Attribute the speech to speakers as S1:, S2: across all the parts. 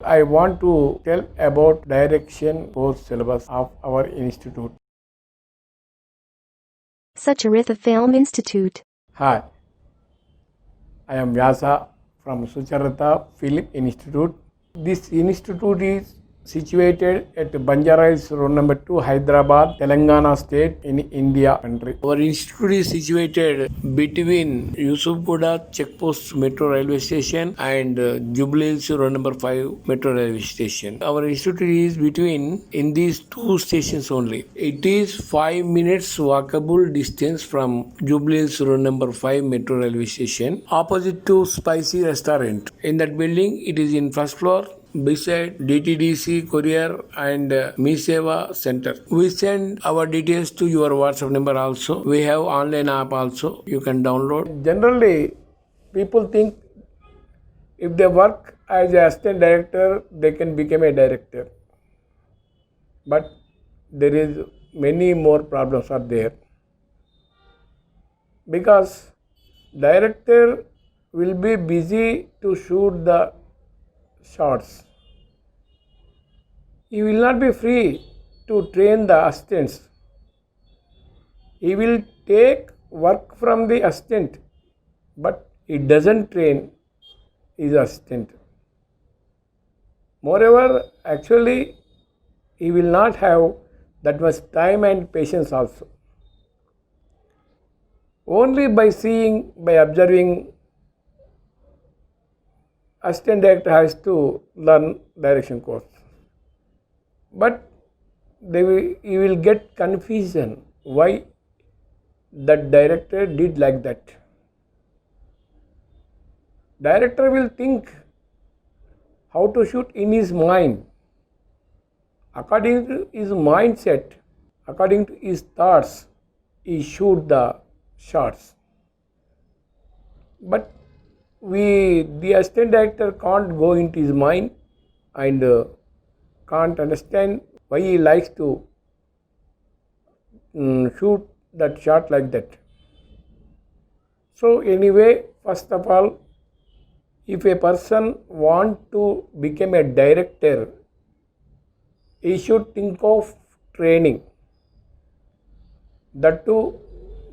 S1: I want to tell about direction course syllabus of our institute.
S2: Sucharitha Film Institute.
S1: Hi, I am Vyasa from Sucharitha Film Institute. This institute is situated at Banjara Hills Road number 2, Hyderabad, Telangana state in India country. Our institute is situated between Yusufgooda Checkpost Metro Railway Station and Jubilee Hills Road number 5 Metro Railway Station. Our institute is between in these two stations only. It is 5 minutes walkable distance from Jubilee Hills Road number 5 Metro Railway Station, opposite to Spicy Restaurant. In that building, it is in first floor beside DTDC Courier and Mi Seva Center. We send our details to your WhatsApp number also. We have online app also. You can download. Generally, people think if they work as an assistant director, they can become a director. But there is many more problems are there. Because director will be busy to shoot the shots. He will not be free to train the assistants. He will take work from the assistant, but he doesn't train his assistant. Moreover, actually, he will not have that much time and patience also. Only by seeing, by observing, assistant director has to learn direction course. But you will get confusion why that director did like that. Director will think how to shoot in his mind. According to his mindset, according to his thoughts, he shoot the shots. But the assistant director can't go into his mind and can't understand why he likes to shoot that shot like that. So anyway, first of all, if a person want to become a director, he should think of training. That too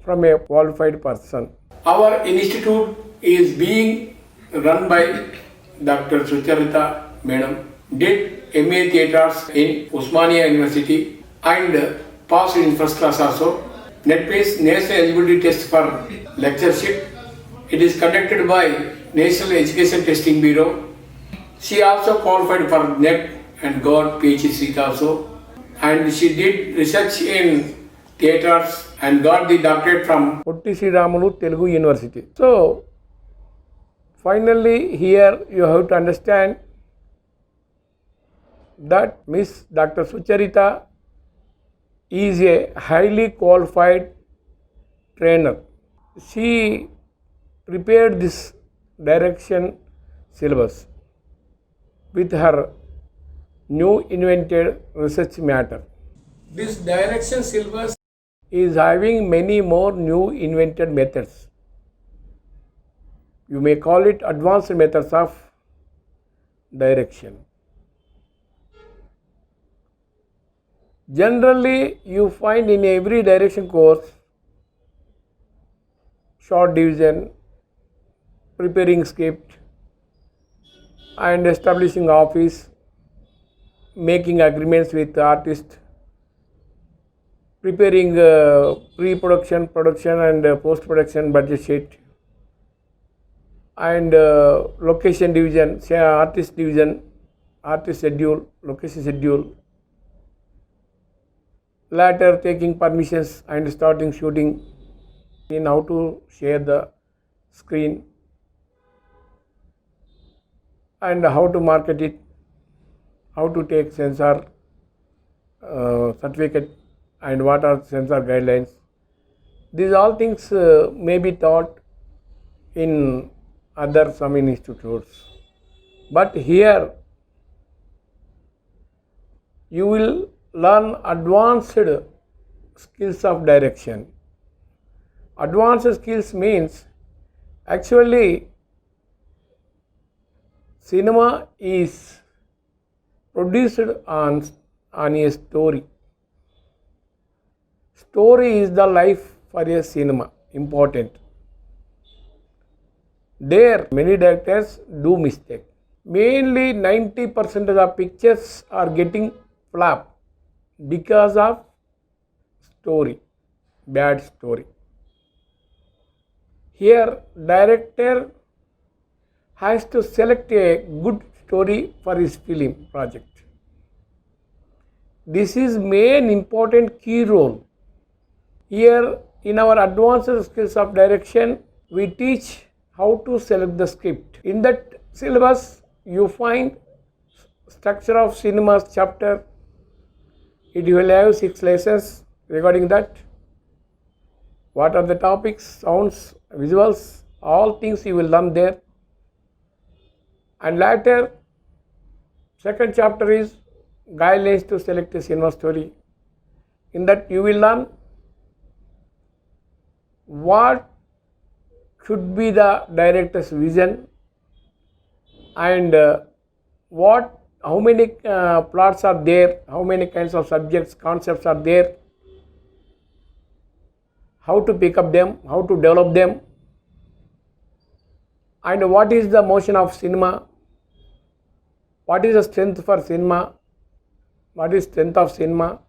S1: from a qualified person. Our institute is being run by Dr. Sucharitha Madam. Did MA Theatres in Osmania University and passed in first class also. NETPACE National Eligibility Test for Lectureship. It is conducted by National Education Testing Bureau. She also qualified for NET and got PhD seat also. And she did research in theatres and got the doctorate from Potti Sriramulu Telugu University. So, finally here you have to understand that Miss Dr. Sucharitha is a highly qualified trainer. She prepared this direction syllabus with her new invented research matter. This direction syllabus is having many more new invented methods. You may call it advanced methods of direction. Generally, you find in every direction course short division, preparing script, and establishing office, making agreements with artists, preparing pre-production, production and post-production budget sheet, and location division, say artist division, artist schedule, location schedule, later taking permissions and starting shooting, in how to share the screen and how to market it, how to take censor certificate and what are censor guidelines. These all things may be taught in other some institutes, but here you will learn advanced skills of direction. Advanced skills means actually cinema is produced on a story. Story is the life for a cinema, important. There, many directors do mistake. Mainly 90% of the pictures are getting flop because of story, bad story. Here, director has to select a good story for his film project. This is main important key role. Here in our advanced skills of direction, we teach how to select the script. In that syllabus, you find structure of cinema chapter. It will have 6 lessons regarding that. What are the topics, sounds, visuals, all things you will learn there. And later, second chapter is guidelines to select a cinema story. In that you will learn what should be the director's vision and how many plots are there, how many kinds of subjects, concepts are there, how to pick up them, how to develop them, and what is the motion of cinema, what is the strength for cinema, what is strength of cinema,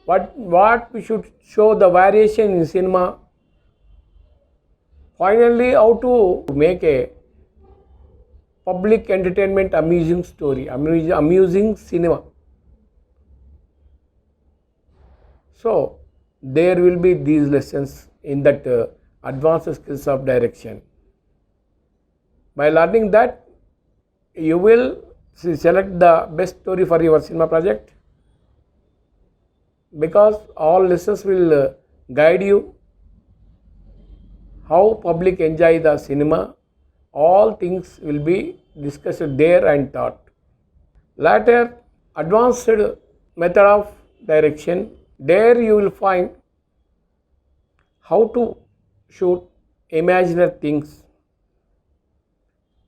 S1: what we should show the variation in cinema. Finally, how to make a public entertainment amusing story, amusing cinema. So, there will be these lessons in that advanced skills of direction. By learning that, you will select the best story for your cinema project, because all lessons will guide you how public enjoy the cinema. All things will be discussed there and taught. Later, advanced method of direction. There you will find how to shoot imaginary things,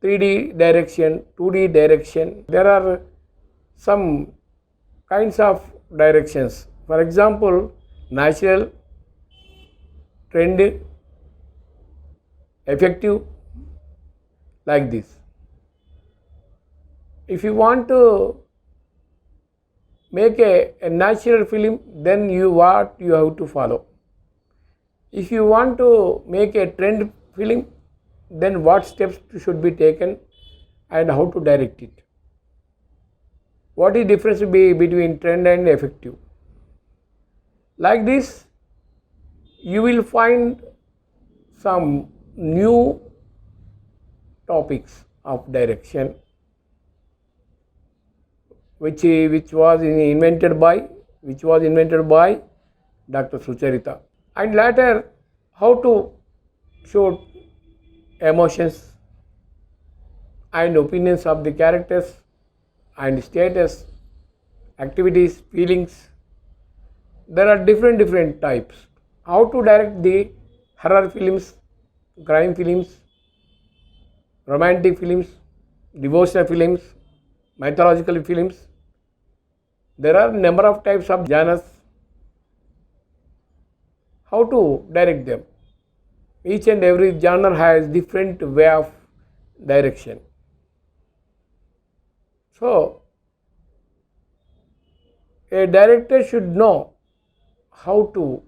S1: 3D direction, 2D direction. There are some kinds of directions. For example, natural, trend, effective, like this. If you want to make a natural film, then you have to follow. If you want to make a trend film, then what steps should be taken and how to direct it. What is difference between trend and effective? Like this, you will find some new topics of direction which was invented by Dr. Sucharita. And later, how to show emotions and opinions of the characters and status, activities, feelings. There are different types. How to direct the horror films, crime films, romantic films, devotional films, mythological films. There are number of types of genres. How to direct them? Each and every genre has different way of direction. So, a director should know how to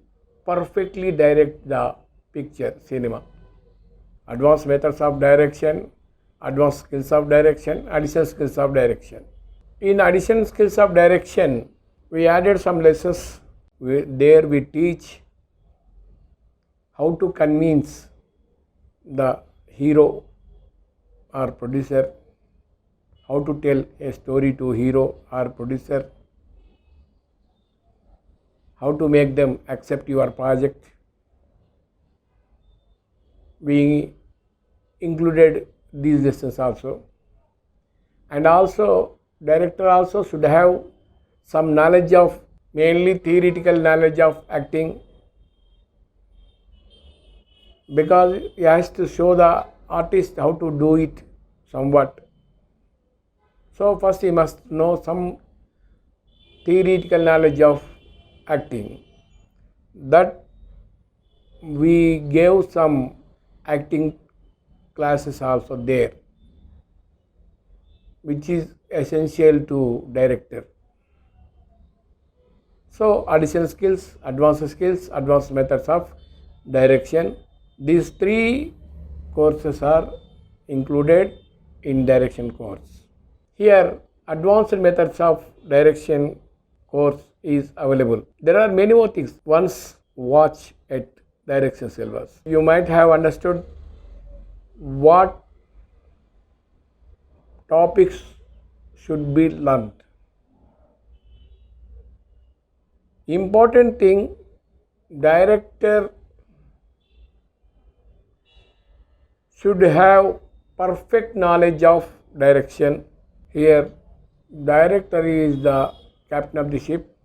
S1: perfectly direct the picture, cinema. Advanced methods of direction, advanced skills of direction, additional skills of direction. In additional skills of direction, we added some lessons. There we teach how to convince the hero or producer, how to tell a story to hero or producer, how to make them accept your project. We included these lessons also. And also, director also should have some knowledge of, mainly theoretical knowledge of acting, because he has to show the artist how to do it somewhat. So first he must know some theoretical knowledge of acting. That we gave some acting classes also there, which is essential to director. So additional skills, advanced methods of direction. These three courses are included in direction course. Here advanced methods of direction course is available. There are many more things. Once watch at direction syllabus. You might have understood what topics should be learned. Important thing, director should have perfect knowledge of direction. Here, director is the captain of the ship.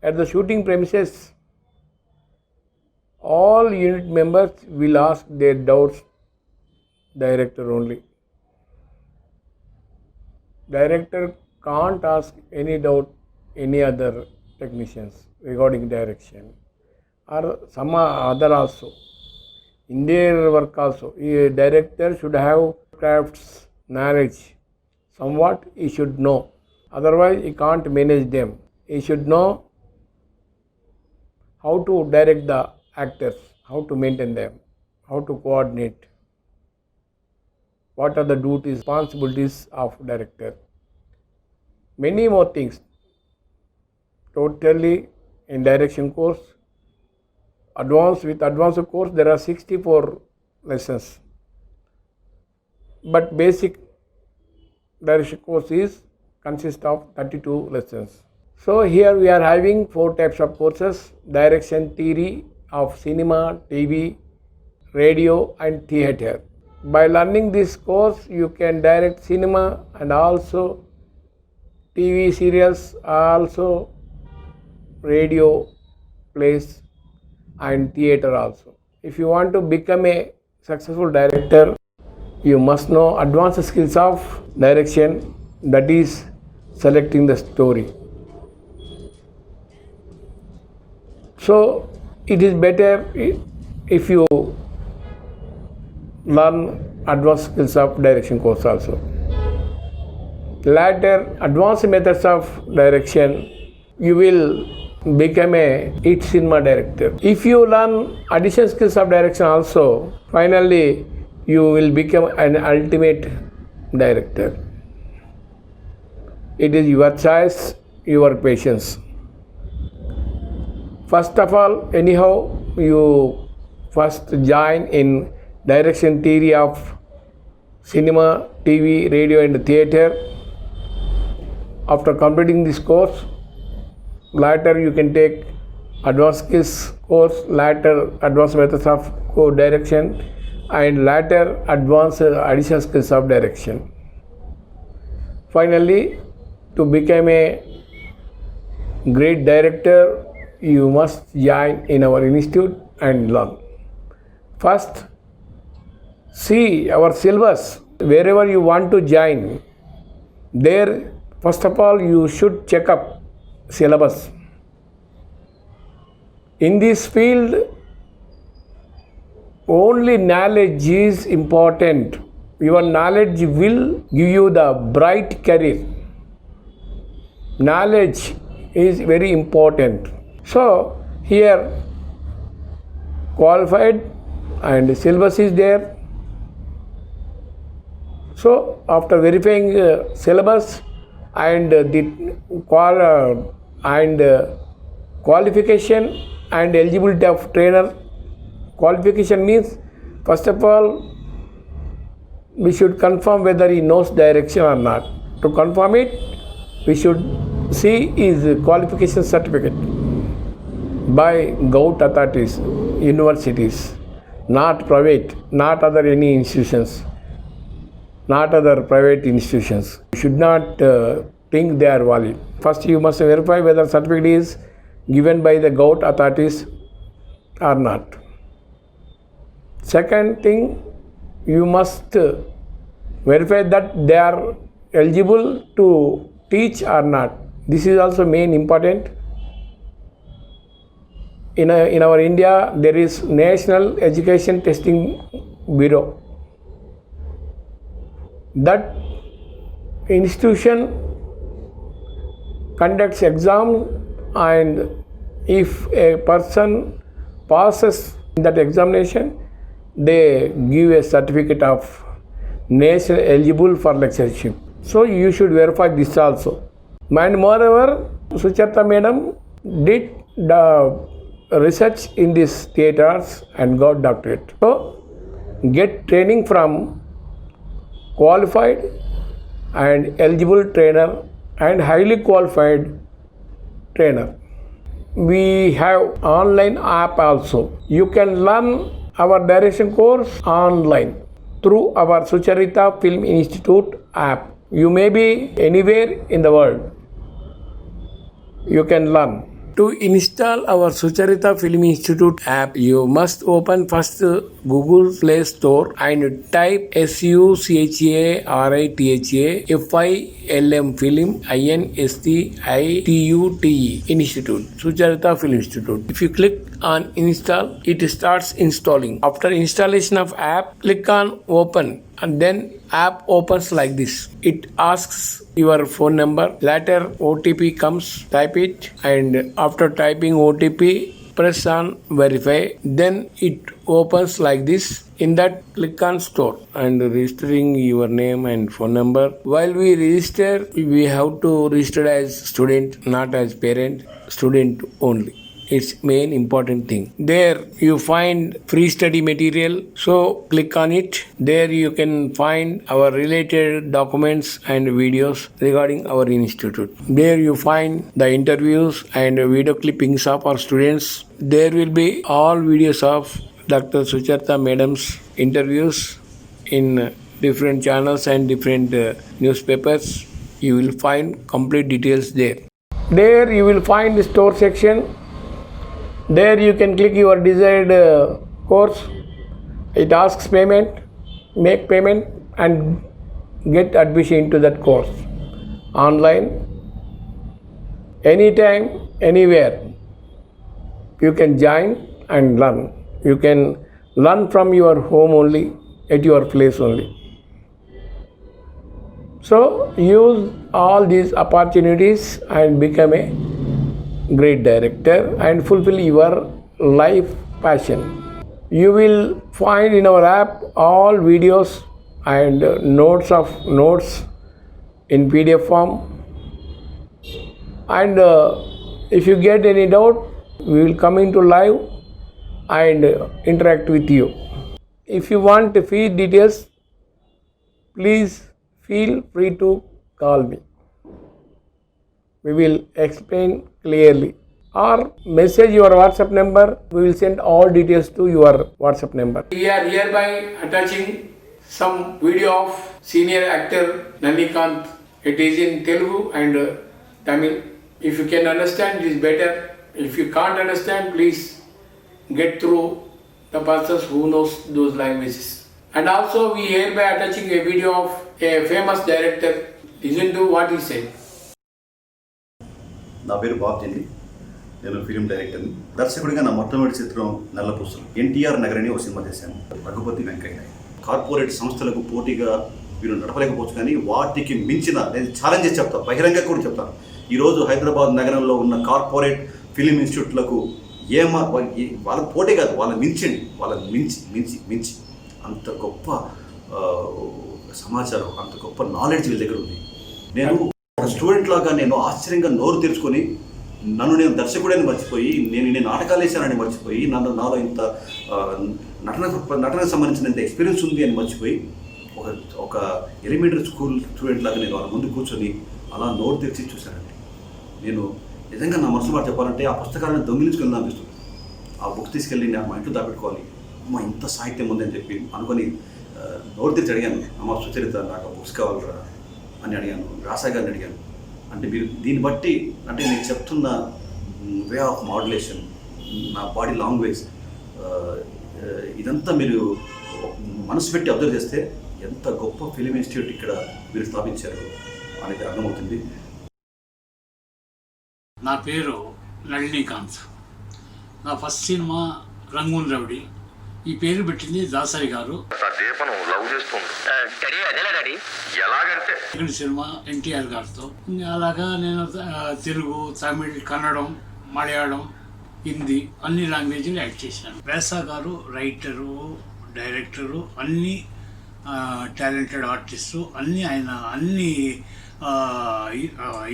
S1: At the shooting premises, all unit members will ask their doubts director only. Director can't ask any doubt any other technicians regarding direction or some other also. In their work also, a director should have crafts knowledge. Somewhat he should know. Otherwise he can't manage them. He should know how to direct the actors, how to maintain them, how to coordinate, what are the duties, responsibilities of director. Many more things. Totally in direction course, advanced course there are 64 lessons. But basic direction course consists of 32 lessons. So here we are having 4 types of courses: direction theory of cinema, TV, radio and theatre. By learning this course you can direct cinema and also TV serials, also radio plays and theatre also. If you want to become a successful director, you must know advanced skills of direction, that is selecting the story. So it is better if you learn advanced skills of direction course also. Later, advanced methods of direction, you will become a hit cinema director. If you learn additional skills of direction also, finally you will become an ultimate director. It is your choice, your patience. First of all, anyhow, you first join in direction theory of cinema, TV, radio and theatre. After completing this course, later you can take advanced skills course, later advanced methods of co-direction and later advanced additional skills of direction. Finally, to become a great director, you must join in our institute and learn. First, see our syllabus. Wherever you want to join, there first of all you should check up syllabus. In this field, only knowledge is important. Your knowledge will give you the bright career. Knowledge is very important. So here qualified and syllabus is there. So after verifying syllabus and the qualification and eligibility of trainer. Qualification means first of all we should confirm whether he knows direction or not. To confirm it, we should see his qualification certificate by government authorities, universities, not private, not other any institutions, not other private institutions. You should not think they are valid. First you must verify whether certificate is given by the government authorities or not. Second thing, you must verify that they are eligible to teach or not. This is also main important. In our India, there is National Education Testing Bureau. That institution conducts exam, and if a person passes that examination, they give a certificate of national eligible for lectureship. So you should verify this also. And moreover, Sucharita madam did the research in these theatres and got doctorate. So get training from qualified and eligible trainer and highly qualified trainer. We have online app also. You can learn our direction course online through our Sucharita Film Institute app. You may be anywhere in the world. You can learn. To install our Sucharita Film Institute app, you must open first Google Play Store and type SUCHARITHA FILM INSTITUTE Institute, Sucharita Film Institute. If you click on install, it starts installing. After installation of app, click on open, and then app opens like this. It asks your phone number. Later OTP comes, type it, and after typing OTP, press on verify. Then it opens like this. In that, click on store and registering your name and phone number. While we register, we have to register as student, not as parent, student only. It's main important thing. There you find free study material, so click on it. There you can find our related documents and videos regarding our institute. There you find the interviews and video clippings of our students. There will be all videos of Dr. Sucharita madam's interviews in different channels and different newspapers. You will find complete details there. There you will find the store section. There you can click your desired course. It asks payment, make payment and get admission into that course. Online, anytime, anywhere. You can join and learn. You can learn from your home only, at your place only. So use all these opportunities and become a great director and fulfill your life passion. You will find in our app all videos and notes in PDF form. And if you get any doubt, we will come into live and interact with you. If you want fee details, please feel free to call me. We will explain clearly, or message your WhatsApp number. We will send all details to your WhatsApp number. We are hereby attaching some video of senior actor Nannikant. It is in Telugu and Tamil. If you can understand, it is better. If you can't understand, please get through the persons who knows those languages. And also we hereby attaching a video of a famous director. Listen to what he said.
S3: నా పేరు బాబ్జీ, నేను film డైరెక్టర్ని. దర్శకుడిగా నా మొట్టమొదటి చిత్రం నల్లపూసలు. ఎన్టీఆర్ నగరని ఒక cinema చేశాను. రఘుపతి వెంకయ్య. కార్పొరేట్ సంస్థలకు పోటీగా వీరు నడపలేకపోవచ్చు, కానీ వాటికి మించిన నేను ఛాలెంజెస్ చెప్తాను, బహిరంగంగా కూడా చెప్తాను. ఈరోజు హైదరాబాద్ నగరంలో ఉన్న కార్పొరేట్ ఫిలిం ఇన్స్టిట్యూట్లకు వాళ్ళ పోటీ కాదు, వాళ్ళని మించండి, వాళ్ళని మించి అంత గొప్ప సమాచారం, అంత గొప్ప నాలెడ్జ్ వీళ్ళ దగ్గర ఉంది. నేను ఒక స్టూడెంట్ లాగా నేను ఆశ్చర్యంగా నోరు తెరుచుకొని నేను దర్శకుడని మర్చిపోయి, నేను నాటకాలు వేసానని మర్చిపోయి, నాలో ఇంత నటనకు సంబంధించిన ఇంత ఎక్స్పీరియన్స్ ఉంది అని మర్చిపోయి ఒక ఎలిమెంటరీ స్కూల్ స్టూడెంట్ లాగా నేను వాళ్ళ ముందు కూర్చొని అలా నోరు తెరిచి చూశానండి. నేను నిజంగా నా మనసు మాట చెప్పాలంటే ఆ పుస్తకాలను దొంగిలించుకెళ్ళి అనిపిస్తుంది. ఆ బుక్ తీసుకెళ్ళి నేను మా ఇంట్లో దాపెట్టుకోవాలి, అమ్మ ఇంత సాహిత్యం ఉందని చెప్పి అనుకొని నోరు తెరిచి అడిగాను, అమ్మ సుచరిత నాకు బుక్స్ కావాలరా అని అడిగాను. రాసా గారిని అడిగాను. అంటే మీరు దీన్ని బట్టి, అంటే నేను చెప్తున్న వే ఆఫ్ మాడ్యులేషన్, నా బాడీ లాంగ్వేజ్, ఇదంతా మీరు మనసు పెట్టి అబ్జర్వ్ చేస్తే ఎంత గొప్ప ఫిలిం ఇన్స్టిట్యూట్ ఇక్కడ మీరు స్థాపించారు అనేది అర్థమవుతుంది.
S4: నా పేరు నళినీకాంత్. నా ఫస్ట్ సినిమా రంగూన్ రౌడీ. ఈ పేరు పెట్టింది దాసరి గారు. సెకండ్ సినిమా ఎన్టీఆర్ గారితో. అలాగా నేను తెలుగు, తమిళ్, కన్నడం, మలయాళం, హిందీ అన్ని లాంగ్వేజ్లు యాక్ట్ చేశాను. వ్యాసా గారు రైటరు, డైరెక్టరు, అన్ని టాలెంటెడ్ ఆర్టిస్టు, అన్ని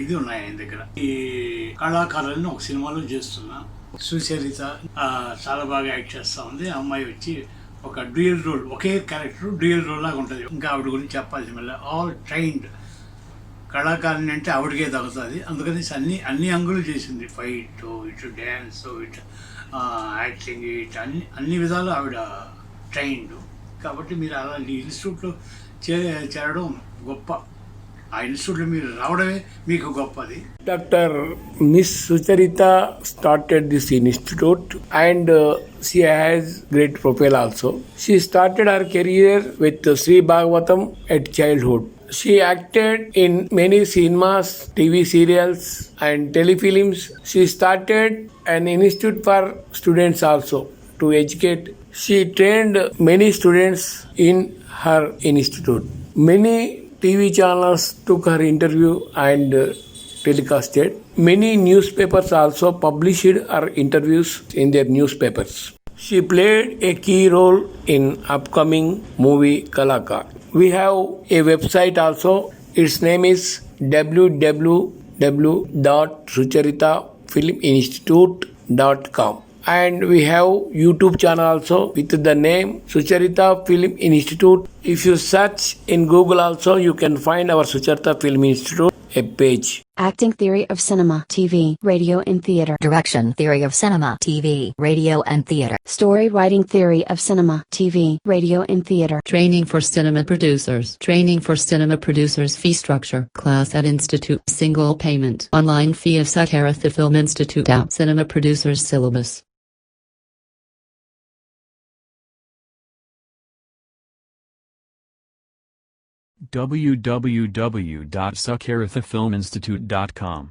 S4: ఇది ఉన్నాయి ఆయన దగ్గర. ఈ కళాకారులను ఒక సినిమాలో చేస్తున్నా. సుచరిత చాలా బాగా యాక్ట్ చేస్తూ ఉంది. అమ్మాయి వచ్చి ఒక డ్యూయల్ రోల్, ఒకే క్యారెక్టర్ డ్యూయల్ రోల్ లాగా ఉంటుంది. ఇంకా ఆవిడ గురించి చెప్పాల్సి మళ్ళీ ఆల్ ట్రైన్డ్ కళాకారిణి అంటే ఆవిడకే తగ్గుతుంది. అందుకని అన్ని అంగులు చేసింది. ఫైట్, ఇటు డ్యాన్స్, ఇటు యాక్టింగ్, ఇటు అన్ని విధాలు ఆవిడ ట్రైన్డ్. కాబట్టి మీరు అలాంటి ఇన్స్టిట్యూట్లో చేరడం గొప్ప. ఆ ఇన్స్టిట్యూట్లో మీరు రావడమే మీకు గొప్పది.
S1: Dr. Miss Sucharita started this institute and she has great profile also. She started her career with Sri Bhagavatam at childhood. She acted in many cinemas, TV serials and telefilms. She started an institute for students also to educate. She trained many students in her institute. Many TV channels took her interview and telecasted. Many newspapers also published her interviews in their newspapers. She played a key role in upcoming movie Kalakar. We have a website also. Its name is www.sucharitafilminstitute.com. And we have YouTube channel also with the name Sucharita Film Institute. If you search in Google also, you can find our Sucharita Film Institute a page.
S2: Acting theory of cinema, TV, radio and theater.
S5: Direction theory of cinema, TV, radio and theater.
S2: Story writing theory of cinema, TV, radio and theater.
S6: Training for cinema producers. Training for cinema producers. Fee structure. Class at Institute. Single payment. Online fee of Sucharita Film Institute. App. Cinema producers syllabus.
S7: www.sucharitafilminstitute.com